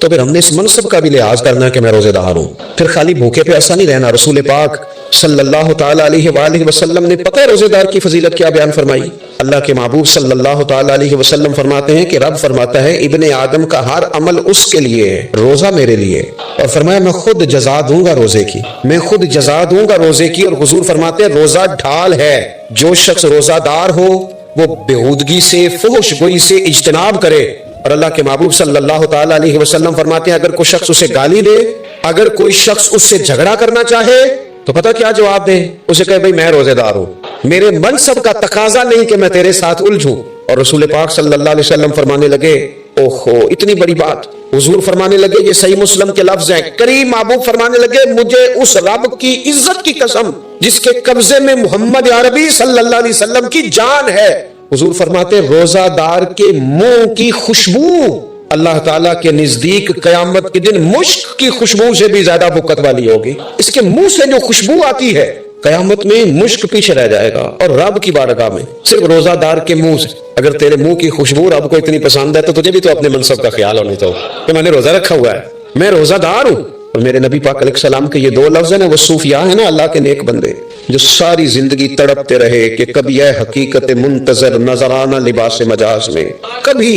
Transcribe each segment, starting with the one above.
تو پھر ہم نے اس منصب کا بھی لحاظ کرنا ہے کہ میں روزے دار ہوں. پھر خالی بھوکے پیاسا نہیں رہنا. رسول پاک صلی اللہ تعالی علیہ وآلہ وسلم نے پتہ ہے روزے دار کی فضیلت کیا بیان فرمائی؟ اللہ کے محبوب صلی اللہ تعالی علیہ وسلم فرماتے ہیں کہ رب فرماتا ہے ابن آدم کا ہر عمل اس کے لیے ہے، روزہ میرے لیے. اور فرمایا میں خود جزا دوں گا روزے کی، میں خود جزا دوں گا روزے کی. اور حضور فرماتے ہیں روزہ ڈھال ہے، جو شخص روزہ دار ہو وہ بےہودگی سے، فحش گوئی سے اجتناب کرے. اور اللہ کے محبوب صلی اللہ تعالی علیہ وسلم فرماتے ہیں اگر کوئی شخص اسے گالی دے، اگر کوئی شخص اس سے جھگڑا کرنا چاہے تو پتہ کیا جواب دے؟ اسے کہے بھئی میں روزے دار ہوں، میرے منصب کا تقاضا نہیں کہ میں تیرے ساتھ الجھوں. اور رسول پاک صلی اللہ علیہ وسلم فرمانے لگے اوہو اتنی بڑی بات. حضور فرمانے لگے، یہ صحیح مسلم کے لفظ ہیں، کریم محبوب فرمانے لگے مجھے اس رب کی عزت کی قسم جس کے قبضے میں محمد عربی صلی اللہ علیہ وسلم کی جان ہے. حضور فرماتے روزہ دار کے منہ کی خوشبو اللہ تعالیٰ کے نزدیک قیامت کے دن مشک کی خوشبو سے بھی زیادہ بکت والی ہوگی. اس کے منہ سے جو خوشبو آتی ہے قیامت میں مشک پیچھے رہ جائے گا. اور رب کی بارگاہ میں صرف روزہ دار کے منہ سے اگر تیرے منہ کی خوشبو رب کو اتنی پسند ہے تو تجھے بھی تو اپنے منصب کا خیال ہونا چاہیے کہ میں نے روزہ رکھا ہوا ہے، میں روزہ دار ہوں. اور میرے نبی پاک علیہ السلام کے یہ دو لفظ ہیں نا، وہ صوفیاء ہیں نا، اللہ کے نیک بندے جو ساری زندگی تڑپتے رہے کہ کبھی اے حقیقت منتظر نظرانہ لباس مجاز میں، کبھی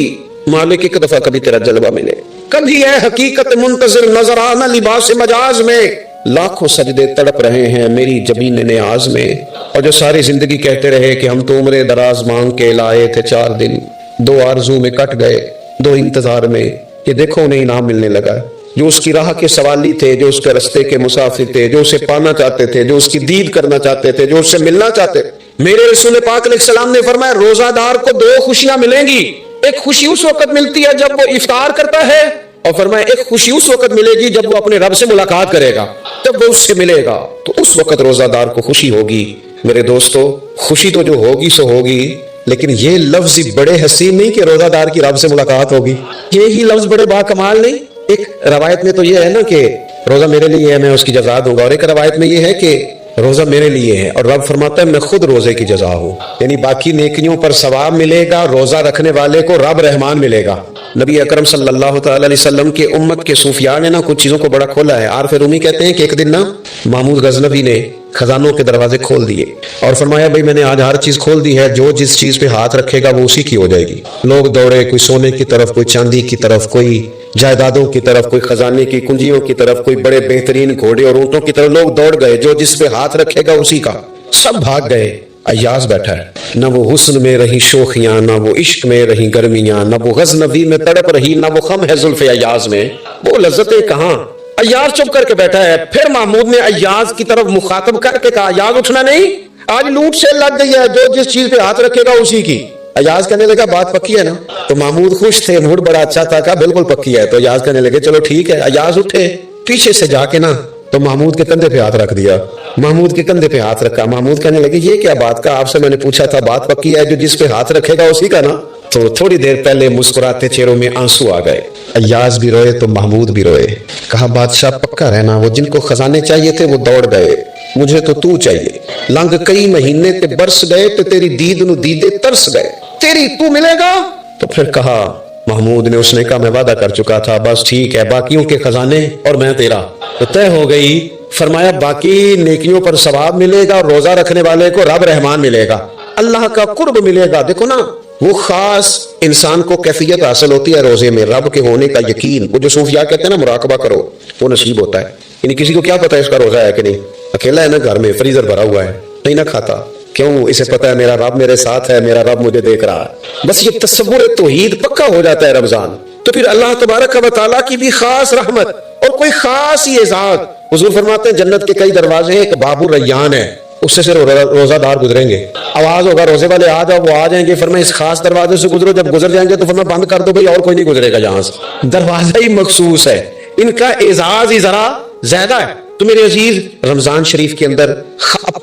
مالک ایک دفعہ کبھی تیرا جلوہ ملے، کبھی اے حقیقت منتظر نظرانہ لباس مجاز میں. لاکھوں سجدے تڑپ رہے ہیں میری جبین نیاز میں. اور جو ساری زندگی کہتے رہے کہ ہم تو عمر دراز مانگ کے لائے تھے 4 دن، 2 آرزو میں کٹ گئے، 2 انتظار میں، یہ دیکھو انہیں انعام ملنے لگا. جو اس کی راہ کے سوالی تھے، جو اس کے رستے کے مسافر تھے، جو اسے پانا چاہتے تھے، جو اس کی دید کرنا چاہتے تھے، جو اس سے ملنا چاہتے تھے، میرے رسول پاک علیہ السلام نے فرمایا روزہ دار کو 2 خوشیاں ملیں گی. ایک خوشی اس وقت ملتی ہے جب وہ افطار کرتا ہے، اور فرمایا ایک خوشی اس وقت ملے گی جب وہ اپنے رب سے ملاقات کرے گا، جب وہ اس سے ملے گا تو اس وقت روزہ دار کو خوشی ہوگی. میرے دوستو خوشی تو جو ہوگی سو ہوگی، لیکن یہ لفظ بڑے حسین نہیں کہ روزہ دار کی رب سے ملاقات ہوگی. یہی لفظ بڑے با کمال نہیں. ایک روایت میں تو یہ ہے نا کہ روزہ میرے لیے ہے میں اس کی جزا دوں گا، اور ایک روایت میں یہ ہے کہ روزہ میرے لیے ہے اور رب فرماتا ہے میں خود روزے کی جزا ہوں. یعنی باقی نیکیوں پر ثواب ملے گا، روزہ رکھنے والے کو رب رحمان ملے گا. نبی اکرم صلی اللہ تعالی علیہ وسلم کے امت کے صوفیاء نے نا کچھ چیزوں کو بڑا کھولا ہے. عارف رومی کہتے ہیں کہ ایک دن نا محمود غزنوی نے خزانوں کے دروازے کھول دیے اور فرمایا بھئی میں نے آج ہر چیز کھول دی ہے، جو جس چیز پہ ہاتھ رکھے گا وہ اسی کی ہو جائے گی. لوگ دوڑے، کوئی سونے کی طرف، کوئی چاندی کی طرف، کوئی جائیدادوں کی طرف، کوئی خزانے کی کنجیوں کی طرف، کوئی بڑے بہترین گھوڑے اور اونٹوں کی طرف. لوگ دوڑ گئے، جو جس پہ ہاتھ رکھے گا اسی کا. سب بھاگ گئے. ایاز بیٹھا ہے، نہ وہ حسن میں رہی شوخیاں، نہ وہ عشق میں رہی گرمیاں، نہ وہ غزنوی میں تڑپ رہی، نہ وہ خم ہے زلف ایاز میں، وہ لذتیں کہاں. ایاز چپ کر کے بیٹھا ہے. پھر محمود نے ایاز کی طرف مخاطب کر کے کہا ایاز اٹھنا نہیں، آج لوٹ سے لگ گئی ہے، جو جس چیز پہ ہاتھ رکھے گا اسی کی. ایاز کہنے لگا بات پکی ہے نا؟ تو محمود خوش تھے، موڈ بڑا اچھا تھا، کہا بالکل پکی ہے. تو ایاز کہنے لگے چلو ٹھیک ہے. ایاز اٹھے، پیچھے سے جا کے نا تو محمود کے کندھے پہ ہاتھ رکھ دیا. محمود کے کندھے پہ ہاتھ رکھا. محمود کہنے لگے یہ کیا بات کا، آپ سے میں نے پوچھا تھا بات پکی ہے، جو جس پہ ہاتھ رکھے گا اسی کا نا. تو تھوڑی دیر پہلے مسکراتے چہروں میں آنسو آ گئے. ایاز بھی روئے تو محمود بھی روئے. کہا بادشاہ پکا رہنا، وہ جن کو خزانے چاہیے تھے وہ دوڑ گئے، مجھے تو چاہیے. لنگ کئی مہینے تے برس گئے تو تیری دید نو دیدے ترس گئے، تیری تو ملے گا. تو پھر کہا محمود نے، اس نے کہا میں وعدہ کر چکا تھا، بس ٹھیک ہے، باقیوں کے خزانے اور میں تیرا تو طے ہو گئی. فرمایا باقی نیکیوں پر ثواب ملے گا، اور روزہ رکھنے والے کو رب رحمان ملے گا، اللہ کا قرب ملے گا. دیکھو نا وہ خاص انسان کو کیفیت حاصل ہوتی ہے روزے میں، رب کے ہونے کا یقین. وہ جو صوفیاء کہتے ہیں نا مراقبہ کرو، وہ نصیب ہوتا ہے. یعنی کسی کو کیا پتا ہے اس کا روزہ ہے کہ نہیں، اکیلا ہے نا گھر میں، فریزر بھرا ہوا ہے، نہیں نہ کھاتا. کیوں؟ اسے پتا ہے میرا رب میرے ساتھ ہے، میرا رب مجھے دیکھ رہا ہے. بس یہ تصور توحید پکا ہو جاتا ہے رمضان، تو پھر اللہ تبارک و تعالیٰ کی بھی خاص رحمت اور کوئی خاص ہی اعزاز. حضور فرماتے ہیں جنت کے کئی دروازے ہیں، ایک باب الریان ہے، اس سے صرف روزہ دار گزریں گے. آواز ہوگا روزے والے آ جاؤ، وہ آ جائیں گے. فرمایا اس خاص دروازے سے گزرو، جب گزر جائیں گے تو فرمایا بند کر دو بھائی، اور کوئی نہیں گزرے گا یہاں سے. دروازہ ہی مخصوص ہے، ان کا اعزاز ہی ذرا زیادہ ہے. تو میرے عزیز رمضان شریف کے اندر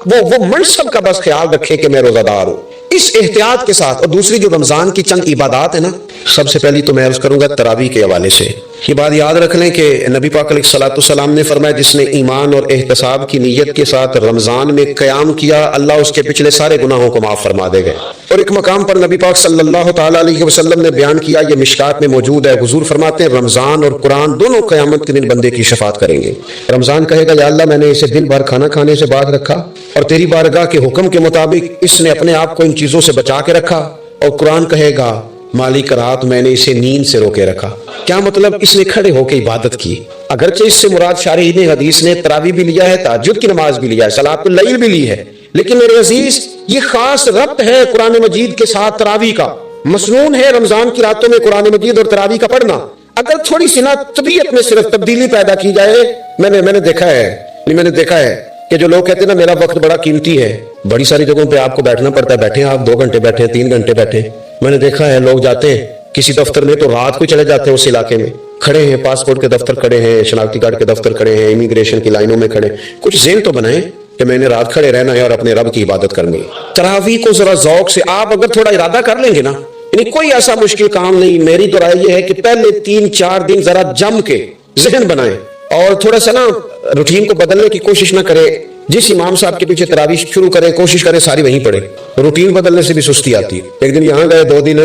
وہ منصب کا بس خیال رکھے کہ میں روزہ دار ہوں، اس احتیاط کے ساتھ. اور دوسری جو رمضان کی چند عبادات ہیں نا، سب سے پہلی تو میں عرض کروں گا تراویح کے حوالے سے. یہ بات یاد رکھ لیں کہ نبی پاک علیہ الصلوۃ والسلام نے فرمایا جس نے ایمان اور احتساب کی نیت کے ساتھ رمضان میں قیام کیا اللہ اس کے پچھلے سارے گناہوں کو معاف فرما دے گا۔ اور ایک مقام پر نبی پاک صلی اللہ تعالی علیہ وسلم نے بیان کیا، یہ مشکات میں موجود ہے، حضور فرماتے ہیں رمضان اور قرآن دونوں قیامت کے دن بندے کی شفاعت کریں گے۔ رمضان کہے گا یا اللہ میں نے اسے دن بھر کھانا کھانے سے باز رکھا اور تیری بارگاہ کے حکم کے مطابق اس نے اپنے آپ کو ان چیزوں سے بچا کے رکھا، اور قرآن کہے گا مالک رات میں نے اسے نیند سے روکے رکھا۔ کیا مطلب؟ اس نے کھڑے ہو کے عبادت کی، اگرچہ اس سے مراد شارحین حدیث نے تراویح بھی لیا ہے، تہجد کی نماز بھی لیا ہے، صلاۃ اللیل بھی لی ہے، لیکن میرے عزیز یہ خاص ربط ہے قرآن مجید کے ساتھ تراویح کا۔ مسنون ہے رمضان کی راتوں میں قرآن مجید اور تراویح کا پڑھنا، اگر تھوڑی سی نا طبیعت میں صرف تبدیلی پیدا کی جائے۔ میں نے دیکھا ہے کہ جو لوگ کہتے ہیں نا میرا وقت بڑا قیمتی ہے، بڑی ساری جگہوں پہ آپ کو بیٹھنا پڑتا ہے، بیٹھے آپ 2 گھنٹے بیٹھے 3 گھنٹے بیٹھے، میں نے دیکھا ہے لوگ جاتے ہیں کسی دفتر میں تو رات کو چلے جاتے ہیں، اس علاقے میں کھڑے ہیں، پاسپورٹ کے دفتر کھڑے ہیں، شناختی کارڈ کے دفتر کھڑے ہیں، امیگریشن کی لائنوں میں کھڑے۔ کچھ ذہن تو بنائیں کہ میں نے رات کھڑے رہنا ہے اور اپنے رب کی عبادت کرنی ہے۔ تراویح کو ذرا ذوق سے آپ اگر تھوڑا ارادہ کر لیں گے نا، یعنی کوئی ایسا مشکل کام نہیں، میری تو رائے یہ ہے کہ پہلے 3-4 دن ذرا جم کے ذہن بنائیں اور تھوڑا سا نا روٹین کو بدلنے کی کوشش نہ کرے۔ جس امام صاحب کے پیچھے تراویح شروع کرے کوشش کرے ساری وہیں پڑھے، روٹین بدلنے سے بھی سستی آتی ہے، ایک دن یہاں گئے 2 دن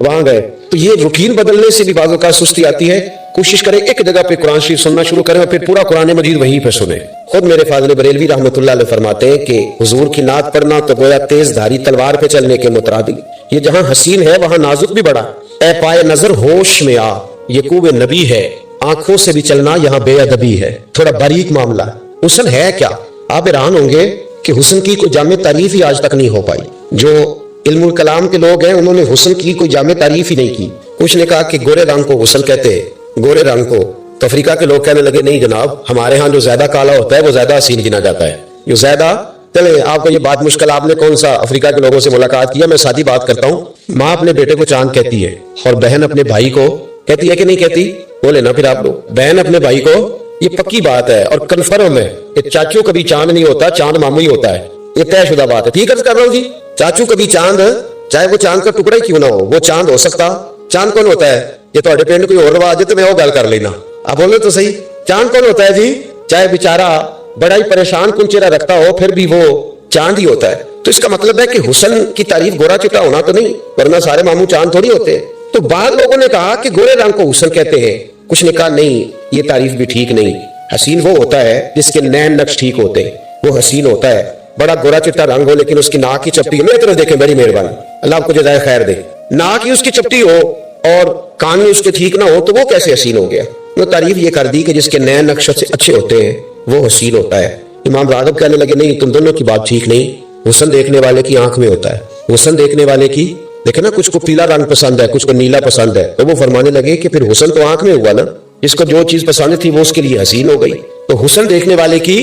وہاں گئے، تو یہ روٹین بدلنے سے بھی بعض اوقات سستی آتی ہے۔ کوشش کرے ایک جگہ پہ قرآن شریف سننا شروع کریں اور پھر پورا قرآن مجید وہیں پہ سنیں۔ خود میرے فاضل بریلوی رحمۃ اللہ علیہ فرماتے ہیں کہ حضور کی نعت پڑھنا تو گویا تیز دھاری تلوار پہ چلنے کے مترادف، یہ جہاں حسین ہے وہاں نازک بھی بڑا۔ اے پائے نظر ہوش میں آ، یہ کوب نبی ہے، آنکھوں سے بھی چلنا یہاں بے ادبی ہے۔ تھوڑا باریک معاملہ، حسن ہے کیا؟ آپ حیران ہوں گے کہ حسن کی کوئی جامع تعریف ہی آج تک نہیں ہو پائی۔ جو علم الکلام کے لوگ ہیں انہوں نے حسن کی کوئی جامع تعریف ہی نہیں کی۔ کچھ نے کہا کہ گورے رنگ کو حسن کہتے ہیں، گورے رنگ کو، تو افریقہ کے لوگ کہنے لگے نہیں جناب، ہمارے ہاں جو زیادہ کالا ہوتا ہے وہ زیادہ حسین گنا جاتا ہے، جو زیادہ۔ چلے آپ کو یہ بات مشکل، آپ نے کون سا افریقہ کے لوگوں سے ملاقات کیا؟ میں سادی بات کرتا ہوں، ماں اپنے بیٹے کو چاند کہتی ہے اور بہن اپنے بھائی کو کہتی ہے کہ نہیں کہتی؟ بولے نا پھر آپ لوگ، بہن اپنے بھائی کو، یہ پکی بات ہے اور کنفرم ہے کہ چاچو کبھی چاند نہیں ہوتا، چاند مامو ہی ہوتا ہے، یہ طے شدہ بات ہے۔ ٹھیک عرض کر رہا ہوں جی، چاچو کبھی چاند، چاہے وہ چاند کا ٹکڑا ہی کیوں نہ ہو، وہ چاند ہو سکتا۔ چاند کون ہوتا ہے؟ یہ تھوڑے پنڈ کوئی اور رواج ہے تو میں وہ گل کر لینا، آپ بولے تو صحیح، چاند کون ہوتا ہے جی؟ چاہے بیچارہ بڑا ہی پریشان کن چہرہ رکھتا ہو پھر بھی وہ چاند ہی ہوتا ہے۔ تو اس کا مطلب ہے کہ حسن کی تعریف گورا چٹا ہونا تو نہیں، ورنہ سارے ماموں چاند تھوڑی ہوتے۔ تو بعض لوگوں نے کہا کہ گورے رنگ کو حسن کہتے ہیں، کچھ نے کہا نہیں یہ تعریف بھی ٹھیک نہیں، حسین وہ ہوتا ہے جس کے نین نقش ٹھیک ہوتے ہیں، وہ حسین ہوتا ہے، بڑا گورا چٹا رنگ ہو لیکن اس کی ناک کی چپٹی، میری طرف دیکھیں بڑی مہربانی، اللہ آپ کو جزائے خیر دے، ناک ہی اس کی چپٹی ہو اور کان میں اس کے ٹھیک نہ ہو تو وہ کیسے حسین ہو گیا؟ وہ تعریف یہ کر دی کہ جس کے نین نقش اچھے ہوتے ہیں وہ حسین ہوتا ہے۔ امام راغب کہنے لگے نہیں تم دونوں کی بات ٹھیک نہیں، حسن دیکھنے والے کی آنکھ میں ہوتا ہے، حسن دیکھنے والے کی، دیکھیں نا کچھ کو پیلا رنگ پسند ہے، کچھ کو نیلا پسند ہے، تو وہ فرمانے لگے کہ پھر حسن تو آنکھ میں ہوا نا، جس کو جو چیز پسند تھی وہ اس کے لیے حسین ہو گئی، تو حسن دیکھنے والے کی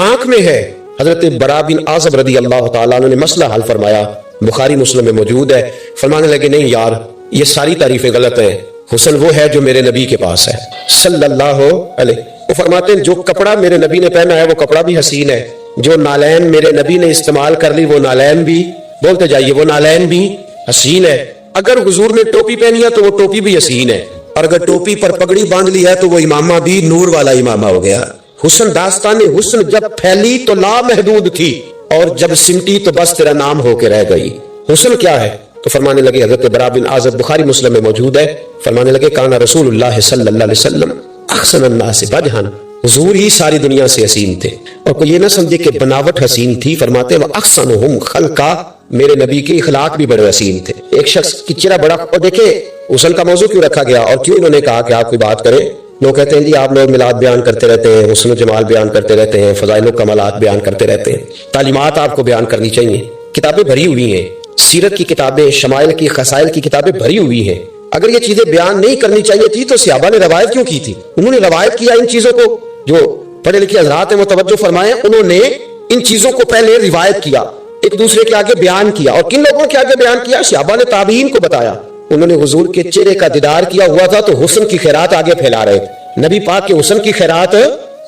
آنکھ میں ہے۔ حضرت برا بن عازب رضی اللہ تعالیٰ عنہ نے مسئلہ حل فرمایا، بخاری مسلم میں موجود ہے، فرمانے لگے نہیں یار یہ ساری تعریفیں غلط ہیں، حسن وہ ہے جو میرے نبی کے پاس ہے صلی اللہ علیہ۔ وہ فرماتے ہیں جو کپڑا میرے نبی نے پہنا ہے وہ کپڑا بھی حسین ہے، جو نالین میرے نبی نے استعمال کر لی وہ نالین بھی، بولتے جائیے، وہ نالین بھی حسین ہے۔ اگر حضور نے ٹوپی پہنی ہے تو وہ ٹوپی بھی حسین ہے، اور اگر ٹوپی پر پگڑی باندھ لی ہے تو وہ امامہ بھی نور والا امامہ ہو گیا۔ حسن داستان حسن جب پھیلی تو لا محدود تھی اور جب سمٹی تو بس تیرا نام ہو کے رہ گئی۔ حسن کیا ہے؟ تو فرمانے لگے، حضرت برا بن عازب بخاری مسلم میں موجود ہے، فرمانے لگے کانا رسول اللہ صلی اللہ علیہ وسلم احسن الناس وجہا، حضور ہی ساری دنیا سے حسین تھے، اور کوئی یہ نہ سمجھے کہ بناوٹ حسین تھی، فرماتے وہ احسنہم خلقا، میرے نبی کے اخلاق بھی بڑے حسین تھے۔ ایک شخص کی چہرہ بڑا، اور دیکھیں حسن کا موضوع کیوں رکھا گیا اور کیوں انہوں نے کہا کہ آپ کوئی بات کریں۔ لوگ کہتے ہیں جی آپ لوگ میلاد بیان کرتے رہتے ہیں، حسن و جمال بیان کرتے رہتے ہیں، فضائل و کمالات بیان کرتے رہتے ہیں، تعلیمات آپ کو بیان کرنی چاہیے، کتابیں بھری ہوئی ہیں، سیرت کی کتابیں، شمائل کی، خصائل کی کتابیں بھری ہوئی ہیں۔ اگر یہ چیزیں بیان نہیں کرنی چاہیے تھی تو صحابہ نے روایت کیوں کی تھی؟ انہوں نے روایت کیا ان چیزوں کو، جو پڑھے لکھے حضرات ہیں متوجہ فرمائیں، انہوں نے ان چیزوں کو پہلے روایت کیا، ایک دوسرے کے آگے بیان کیا، اور کن لوگوں کے آگے بیان کیا؟ صحابہ نے تابعین کو بتایا، انہوں نے حضور کے چہرے کا دیدار کیا ہوا تھا تو حسن کی خیرات آگے پھیلا رہے تھے، نبی پاک کے حسن کی خیرات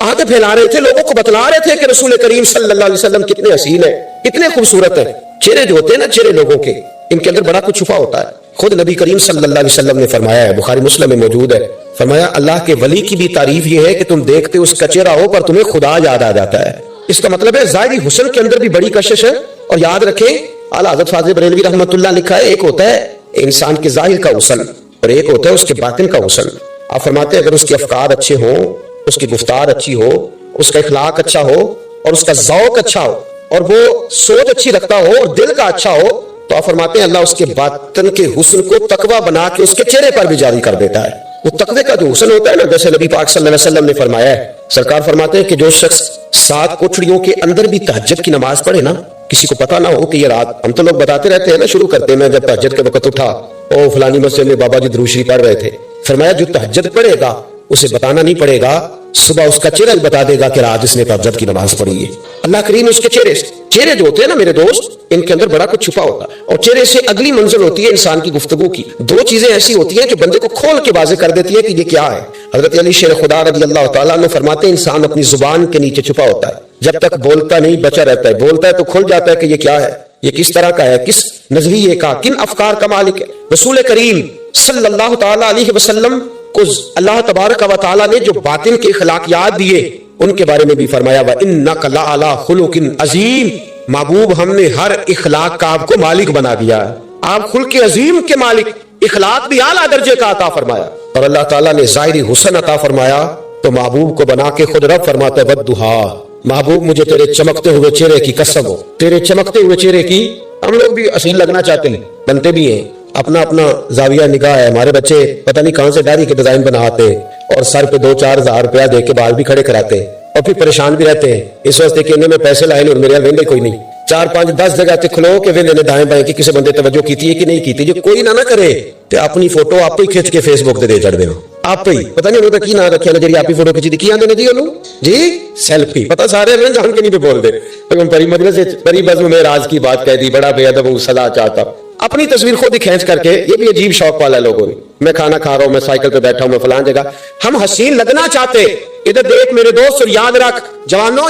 آگے پھیلا رہے تھے، لوگوں کو بتلا رہے تھے کہ رسول کریم صلی اللہ علیہ وسلم کتنے حسین ہیں، کتنے خوبصورت ہیں۔ چہرے جو ہوتے ہیں نا، چہرے لوگوں کے، ان کے اندر بڑا کچھ چھپا ہوتا ہے۔ خود نبی کریم صلی اللہ علیہ وسلم نے فرمایا ہے، بخاری مسلم میں موجود ہے، فرمایا اللہ کے ولی کی بھی تعریف یہ ہے کہ تم دیکھتے اس کا چہرہ ہو پر تمہیں خدا یاد آ جاتا ہے۔ اس کا مطلب ہے ظاہری حسن کے اندر بھی بڑی کشش ہے۔ اور یاد رکھیں اعلیٰ حضرت فاضل بریلوی رحمۃ اللہ نے لکھا ہے، ایک ہوتا ہے انسان کے ظاہر کا حسن اور ایک ہوتا ہے اس کے باطن کا حسن۔ آپ فرماتے ہیں اگر اس کے افکار اچھے ہوں، اس کی گفتار اچھی ہو، اس کا اخلاق اچھا ہو اور اس کا ذوق اچھا ہو اور وہ سوچ اچھی رکھتا ہو اور دل کا اچھا ہو، تو آپ فرماتے ہیں اللہ اس کے باطن کے حسن کو تقویٰ بنا کے اس کے چہرے پر بھی جاری کر دیتا ہے۔ وہ تقوی کا جو حسن ہوتا ہے نا، جیسے نبی پاک صلی اللہ علیہ وسلم نے فرمایا ہے، سرکار فرماتے ہیں کہ جو شخص 7 کوٹھڑیوں کے اندر بھی تہجد کی نماز پڑھے نا، کسی کو پتا نہ ہو کہ یہ رات، ہم تو لوگ بتاتے رہتے ہیں نا، شروع کرتے ہیں میں جب تہجد کے وقت اٹھا او فلانی مسجد میں بابا جی درود شریف پڑھ رہے تھے، فرمایا جو تہجد پڑھے گا اسے بتانا نہیں پڑے گا، صبح اس کا چہرہ بتا دے گا کہ رات اس نے تہجد کی نماز پڑھی ہے۔ اللہ کریم اس کے چہرے جو ہوتے ہیں نا میرے دوست، ان کے اندر بڑا کچھ چھپا ہوتا ہے، اور چہرے سے اگلی منزل ہوتی ہے انسان کی گفتگو کی۔ 2 چیزیں ایسی ہوتی ہیں جو بندے کو کھول کے واضح کر دیتی ہے کہ یہ کیا ہے۔ حضرت علی شیر خدا رضی اللہ تعالیٰ عنہ فرماتے ہیں انسان اپنی زبان کے نیچے چھپا ہوتا ہے، جب تک بولتا نہیں بچا رہتا ہے، بولتا ہے تو کھل جاتا ہے کہ یہ کیا ہے، یہ کس طرح کا ہے، کس نظریے کا، کن افکار کا مالک ہے۔ رسول کریم صلی اللہ تعالیٰ علیہ وسلم کو اللہ تبارک و تعالیٰ نے جو باطن کے اخلاقیات دیے ان کے بارے میں بھی فرمایا وَإِنَّكَ لَعَلَىٰ خُلُقٍ عَظِيمٍ، محبوب ہم نے ہر اخلاق کا آپ کو مالک بنا دیا ہے، آپ خلق عظیم کے مالک، اخلاق بھی اعلیٰ درجے کا عطا فرمایا، اور اللہ تعالیٰ نے ظاہری حسن عطا فرمایا تو محبوب کو بنا کے خود رب فرماتا ہے وَالضُّحَىٰ، محبوب مجھے تیرے چمکتے ہوئے چہرے کی قسم ہو، تیرے چمکتے ہوئے چہرے کی۔ ہم لوگ بھی اصیل لگنا چاہتے ہیں، بنتے بھی ہیں، اپنا زاویہ نگاہ ہے، ہمارے بچے پتہ نہیں کہاں سے داڑھی کے ڈیزائن بناتے اور سر پہ 2-4 ہزار روپیہ دے کے بال بھی کھڑے کراتے اور پھر پریشان بھی رہتے ہیں اس واسطے کہ انہیں میں پیسے لائے اور میرے ویندے کوئی نہیں، 4-5-10 جگہ تے کھلو کہ ویندے نے دائیں بائیں کی کسی بندے توجہ کیتی ہے کہ نہیں کیتی، جو کوئی نہ کرے تے اپنی فوٹو آپ ہی کھچ کے فیس بک تے دے چڑھ دے، آپ ہی پتہ نہیں انہوں نے کی نہ رکھیا نا جی آپ ہی فوٹو کھچی دی کی آندے نے جی انہوں جی سیلفی، پتہ سارے نے جان کے نہیں پہ بول دے، پری مجلس پری بزم میں راز کی بات کہہ دی، بڑا بے ادب ہوں صدا چاہتا، اپنی تصویر خود ہی کھینچ کر کے، یہ بھی عجیب شوق والا ہے لوگوں نے، میں کھانا کھا رہا ہوں، میں سائیکل پہ بیٹھا ہوں، میں فلان جگہ، ہم حسین لگنا چاہتے، ادھر دیکھ میرے دوست اور یاد رکھ جوانوں،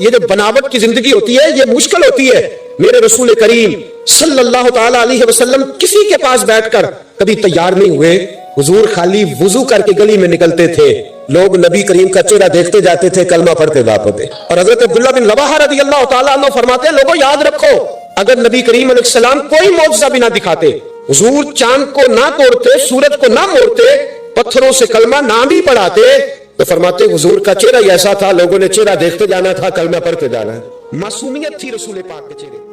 یہ جو بناوٹ کی زندگی ہوتی ہے یہ مشکل ہوتی ہے۔ میرے رسول کریم صلی اللہ تعالی علیہ وسلم کسی کے پاس بیٹھ کر کبھی تیار نہیں ہوئے، حضور خالی وضو کر کے گلی میں نکلتے تھے، لوگ نبی کریم کا چہرہ دیکھتے جاتے تھے، کلمہ پڑھتے جاتے تھے۔ اور حضرت عبداللہ بن رواحہ رضی اللہ تعالیٰ عنہ فرماتے ہیں لوگوں یاد رکھو اگر نبی کریم علیہ السلام کوئی معجزہ بھی نہ دکھاتے، حضور چاند کو نہ توڑتے، سورج کو نہ موڑتے، پتھروں سے کلمہ نہ بھی پڑھاتے، تو فرماتے حضور کا چہرہ ایسا تھا لوگوں نے چہرہ دیکھتے جانا تھا، کلمہ پڑھتے جانا ہے، معصومیت تھی رسول پاک کے چہرے۔